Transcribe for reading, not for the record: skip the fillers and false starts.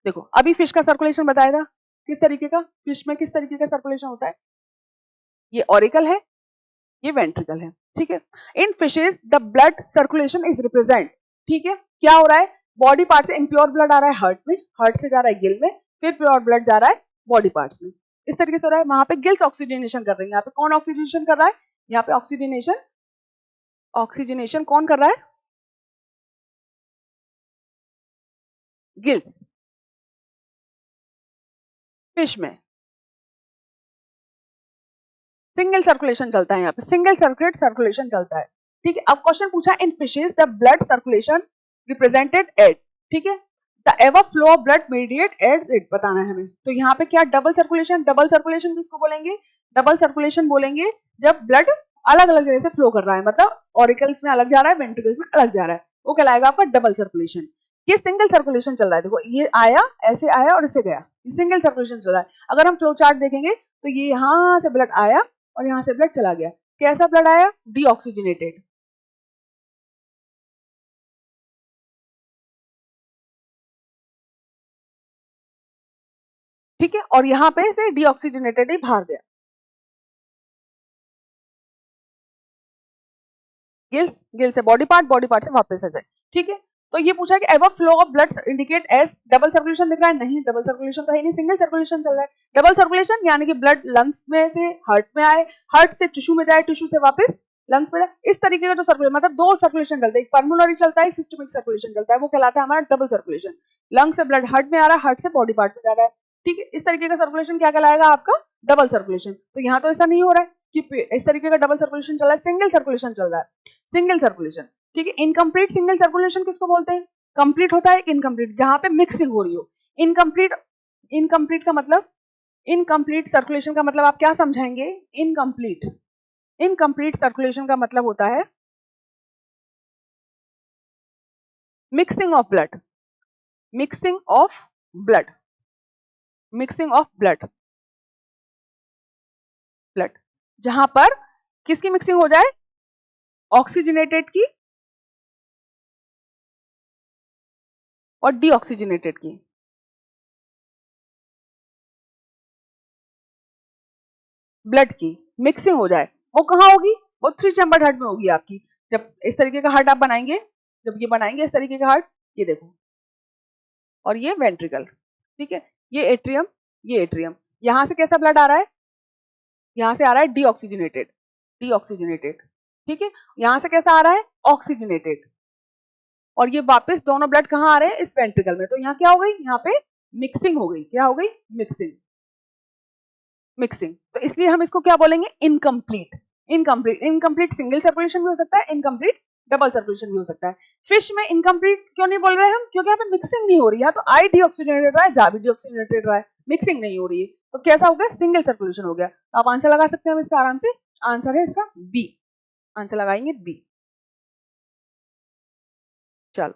देखो अभी फिश का सर्कुलेशन बताया था, किस तरीके का, फिश में किस तरीके का सर्कुलेशन होता है, ये ऑरिकल है, ये वेंट्रिकल है, ठीक है। In fishes the blood circulation is represent, ठीक है, क्या हो रहा है, बॉडी पार्ट से इम्प्योर ब्लड आ रहा है हार्ट में, हार्ट से जा रहा है गिल में, फिर प्योर ब्लड जा रहा है बॉडी पार्ट्स में, इस तरीके से हो रहा है। वहां पे गिल्स ऑक्सीजनेशन कर रही है, यहाँ पे कौन ऑक्सीजनेशन कर रहा है, यहाँ पे ऑक्सीजनेशन कौन कर रहा है, गिल्स, फिश में सिंगल सर्कुलेशन चलता है, यहाँ पे सिंगल सर्कुलेशन चलता है, ठीक है। अब क्वेश्चन पूछा in fishes the blood circulation represented at, ठीक है, the ever flow of blood mediate aids it, बताना है हमें। तो यहाँ पे क्या डबल सर्कुलेशन किसको बोलेंगे, डबल सर्कुलेशन बोलेंगे जब ब्लड अलग अलग जगह से फ्लो कर रहा है, मतलब ऑरिकल्स में अलग जा रहा है, वेंट्रिकल्स में अलग जा रहा है, वो कहलाएगा आपका डबल सर्कुलेशन। ये सिंगल सर्कुलेशन चल रहा है, देखो ये आया, ऐसे आया और इसे गया, ये सिंगल सर्कुलेशन चल रहा है। अगर हम फ्लो चार्ट देखेंगे तो ये यहाँ से ब्लड आया और यहाँ से ब्लड चला गया, कैसा ब्लड आया, डीऑक्सीजनेटेड, ठीक है, और यहाँ पे से डीऑक्सीजनेटेड ही बाहर गया, गिल से बॉडी पार्ट से वापस आ जाए, ठीक है। तो ये पूछा कि ever flow of blood indicate as double circulation दिख रहा है, नहीं डबल सर्कुलेशन तो है नहीं, सिंगल सर्कुलेशन चल रहा है। डबल सर्कुलेशन यानी कि ब्लड लंग्स में से हार्ट में आए, हार्ट से टिश्यू में जाए, टिश्यू से वापस लंग्स में जाए, इस तरीके का जो सर्कुलेशन, मतलब दो सर्कुलेशन चलता है, एक पल्मोनरी चलता है, सिस्टमिक सर्कुलेशन चलता है, वो कहलाता है हमारा डबल सर्कुलेशन। लंग से ब्लड हार्ट में आ रहा है, हार्ट से बॉडी पार्ट में जा रहा है, ठीक है, इस तरीके का सर्कुलेशन क्या कहलाएगा आपका, डबल सर्कुलेशन। तो यहाँ तो ऐसा नहीं हो रहा है कि इस तरीके का डबल सर्कुलेशन चल रहा है, सिंगल सर्कुलेशन चल रहा है, सिंगल सर्कुलेशन, ठीक है। इनकम्प्लीट सिंगल सर्कुलेशन किसको बोलते हैं, कंप्लीट होता है इनकम्प्लीट जहां पे मिक्सिंग हो रही हो, इनकम्प्लीट, इनकम्प्लीट का मतलब, इनकम्प्लीट सर्कुलेशन का मतलब आप क्या समझाएंगे, इनकम्प्लीट, इनकम्प्लीट सर्कुलेशन का मतलब होता है mixing of blood, mixing of blood, mixing of blood, blood जहां पर किसकी मिक्सिंग हो जाए, ऑक्सीजनेटेड की और डीऑक्सीजनेटेड की, ब्लड की मिक्सिंग हो जाए, वो कहाँ होगी, वो 3 चैम्बर हार्ट में होगी आपकी। जब इस तरीके का हार्ट आप बनाएंगे, जब ये बनाएंगे इस तरीके का हार्ट, ये देखो, और ये वेंट्रिकल, ठीक है, ये एट्रियम, ये एट्रियम, यहां से कैसा ब्लड आ रहा है, यहां से आ रहा है डीऑक्सीजनेटेड, डीऑक्सीजनेटेड, ठीक है, यहां से कैसा आ रहा है, ऑक्सीजनेटेड, और ये वापस दोनों ब्लड कहाँ आ रहे हैं, इस वेंट्रिकल में। तो यहाँ क्या हो गई, यहाँ पे मिक्सिंग हो गई, क्या हो गई, मिक्सिंग, मिक्सिंग। तो इसलिए हम इसको क्या बोलेंगे, incomplete, incomplete, incomplete single circulation भी हो सकता है, इनकम्प्लीट डबल सर्कुलेशन भी हो सकता है। फिश में इनकम्प्लीट क्यों नहीं बोल रहे हैं हम, क्योंकि यहाँ पे मिक्सिंग नहीं हो रही है, तो आई डीऑक्सीजनेटेड रहा है, जा भी डीऑक्सीजनेटेड रहा है, मिक्सिंग नहीं हो रही है, तो कैसा हो गया, सिंगल सर्कुलेशन हो गया। तो आप आंसर लगा सकते हैं हम इसका आराम से, आंसर है इसका बी, आंसर लगाएंगे बी। चलो।